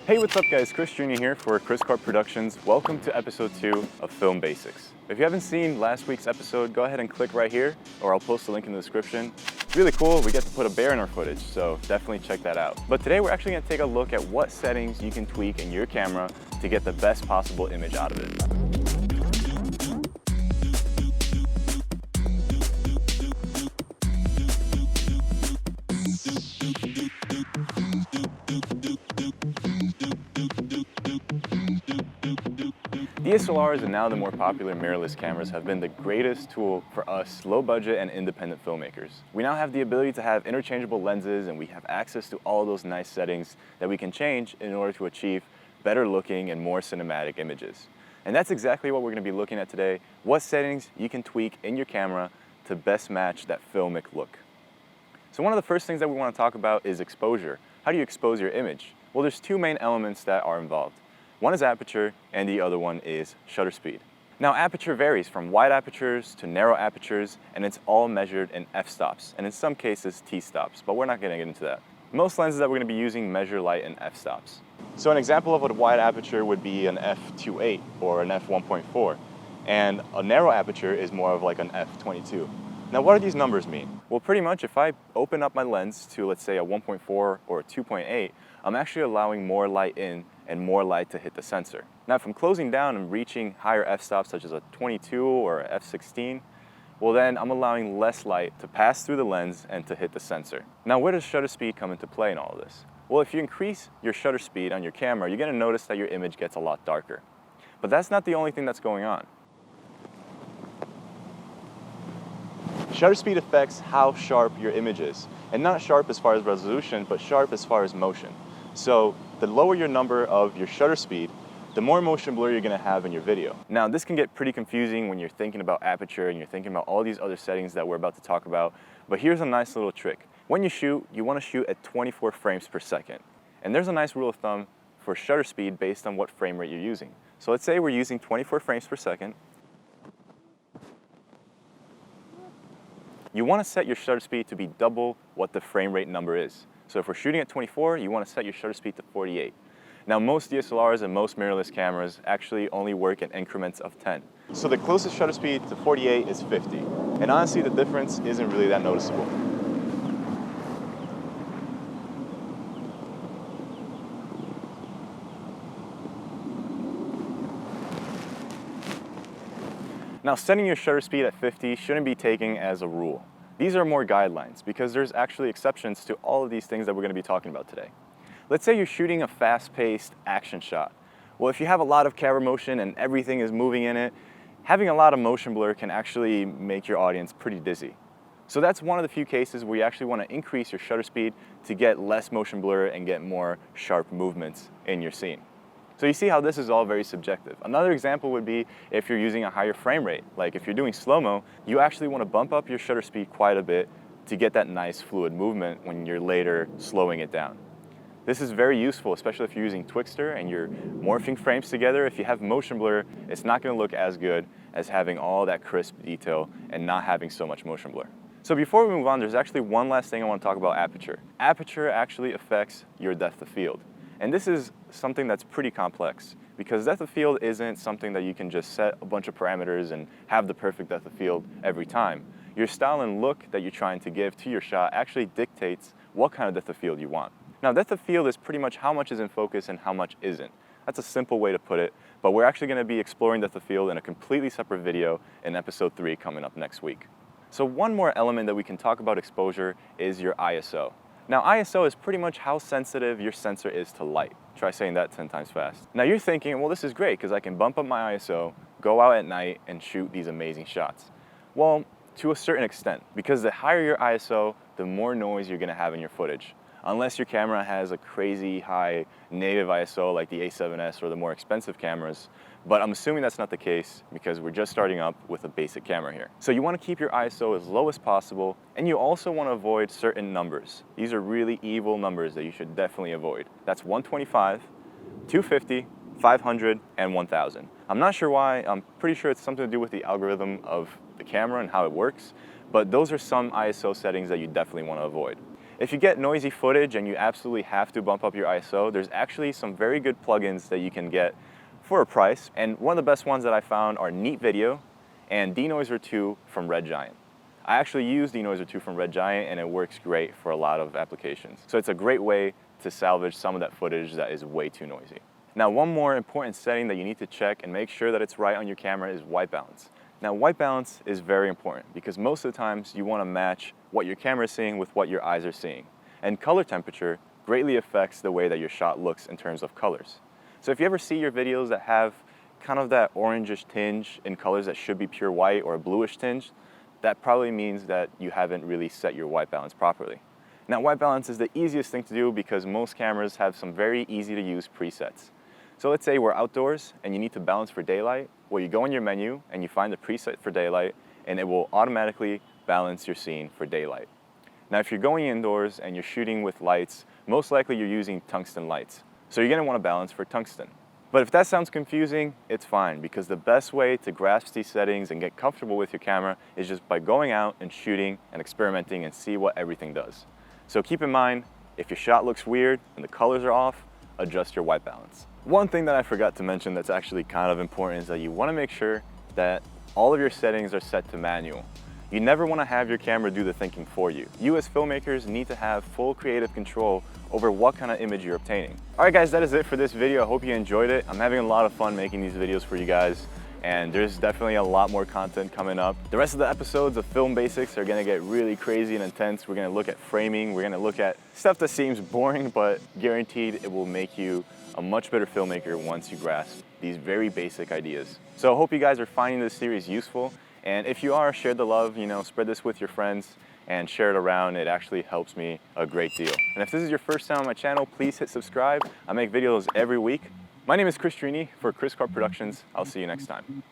Hey, what's up guys? Truini here for Kris Productions. Welcome to episode 2 of Film Basics. If you haven't seen last week's episode, go ahead and click right here, or I'll post a link in the description. Really cool, we get to put a bear in our footage, so definitely check that out. But today we're actually gonna take a look at what settings you can tweak in your camera to get the best possible image out of it. DSLRs and now the more popular mirrorless cameras have been the greatest tool for us low-budget and independent filmmakers. We now have the ability to have interchangeable lenses, and we have access to all those nice settings that we can change in order to achieve better looking and more cinematic images. And that's exactly what we're going to be looking at today, what settings you can tweak in your camera to best match that filmic look. So one of the first things that we want to talk about is exposure. How do you expose your image? Well, there's two main elements that are involved. One is aperture, and the other one is shutter speed. Now, aperture varies from wide apertures to narrow apertures, and it's all measured in f-stops, and in some cases t-stops, but we're not going to get into that. Most lenses that we're going to be using measure light in f-stops. So an example of a wide aperture would be an f2.8 or an f1.4, and a narrow aperture is more of like an f22. Now, what do these numbers mean? Well, pretty much if I open up my lens to, let's say, a 1.4 or a 2.8, I'm actually allowing more light in and more light to hit the sensor. Now, if I'm closing down and reaching higher f-stops, such as a 22 or a f16, well then I'm allowing less light to pass through the lens and to hit the sensor. Now, where does shutter speed come into play in all of this? Well, if you increase your shutter speed on your camera, you're gonna notice that your image gets a lot darker. But that's not the only thing that's going on. Shutter speed affects how sharp your image is. And not sharp as far as resolution, but sharp as far as motion. So the lower your number of your shutter speed, the more motion blur you're gonna have in your video. Now, this can get pretty confusing when you're thinking about aperture and you're thinking about all these other settings that we're about to talk about, but here's a nice little trick. When you shoot, you wanna shoot at 24 frames per second. And there's a nice rule of thumb for shutter speed based on what frame rate you're using. So let's say we're using 24 frames per second. You want to set your shutter speed to be double what the frame rate number is. So if we're shooting at 24, you want to set your shutter speed to 48. Now, most DSLRs and most mirrorless cameras actually only work in increments of 10. So the closest shutter speed to 48 is 50. And honestly, the difference isn't really that noticeable. Now, setting your shutter speed at 50 shouldn't be taken as a rule. These are more guidelines because there's actually exceptions to all of these things that we're going to be talking about today. Let's say you're shooting a fast-paced action shot. Well, if you have a lot of camera motion and everything is moving in it, having a lot of motion blur can actually make your audience pretty dizzy. So that's one of the few cases where you actually want to increase your shutter speed to get less motion blur and get more sharp movements in your scene. So you see how this is all very subjective. Another example would be if you're using a higher frame rate. Like if you're doing slow-mo, you actually want to bump up your shutter speed quite a bit to get that nice fluid movement when you're later slowing it down. This is very useful, especially if you're using Twixtor and you're morphing frames together. If you have motion blur, it's not going to look as good as having all that crisp detail and not having so much motion blur. So before we move on, there's actually one last thing I want to talk about aperture. Aperture actually affects your depth of field. And this is something that's pretty complex because depth of field isn't something that you can just set a bunch of parameters and have the perfect depth of field every time. Your style and look that you're trying to give to your shot actually dictates what kind of depth of field you want. Now, depth of field is pretty much how much is in focus and how much isn't. That's a simple way to put it, but we're actually going to be exploring depth of field in a completely separate video in episode 3 coming up next week. So one more element that we can talk about exposure is your ISO. Now, ISO is pretty much how sensitive your sensor is to light. Try saying that 10 times fast. Now you're thinking, well, this is great because I can bump up my ISO, go out at night and shoot these amazing shots. Well, to a certain extent, because the higher your ISO, the more noise you're gonna have in your footage. Unless your camera has a crazy high native ISO like the A7S or the more expensive cameras, but I'm assuming that's not the case because we're just starting up with a basic camera here. So you want to keep your ISO as low as possible, and you also want to avoid certain numbers. These are really evil numbers that you should definitely avoid. That's 125, 250, 500, and 1000. I'm not sure why. I'm pretty sure it's something to do with the algorithm of the camera and how it works, but those are some ISO settings that you definitely want to avoid. If you get noisy footage and you absolutely have to bump up your ISO, there's actually some very good plugins that you can get for a price. And one of the best ones that I found are Neat Video and Denoiser 2 from Red Giant. I actually use Denoiser 2 from Red Giant and it works great for a lot of applications. So it's a great way to salvage some of that footage that is way too noisy. Now, one more important setting that you need to check and make sure that it's right on your camera is white balance. Now, white balance is very important because most of the times you want to match what your camera is seeing with what your eyes are seeing. And color temperature greatly affects the way that your shot looks in terms of colors. So if you ever see your videos that have kind of that orangish tinge in colors that should be pure white or a bluish tinge, that probably means that you haven't really set your white balance properly. Now, white balance is the easiest thing to do because most cameras have some very easy to use presets. So let's say we're outdoors and you need to balance for daylight. Well, you go in your menu and you find the preset for daylight and it will automatically balance your scene for daylight. Now, if you're going indoors and you're shooting with lights, most likely you're using tungsten lights. So you're gonna wanna balance for tungsten. But if that sounds confusing, it's fine because the best way to grasp these settings and get comfortable with your camera is just by going out and shooting and experimenting and see what everything does. So keep in mind, if your shot looks weird and the colors are off, adjust your white balance. One thing that I forgot to mention that's actually kind of important is that you want to make sure that all of your settings are set to manual. You never want to have your camera do the thinking for you. You as filmmakers need to have full creative control over what kind of image you're obtaining. Alright guys, that is it for this video. I hope you enjoyed it. I'm having a lot of fun making these videos for you guys, and there's definitely a lot more content coming up. The rest of the episodes of Film Basics are gonna get really crazy and intense. We're gonna look at framing, we're gonna look at stuff that seems boring, but guaranteed it will make you a much better filmmaker once you grasp these very basic ideas. So I hope you guys are finding this series useful, and if you are, share the love, spread this with your friends and share it around. It actually helps me a great deal. And if this is your first time on my channel, please hit subscribe. I make videos every week. My name is Kris Truini for Kris Productions. I'll see you next time.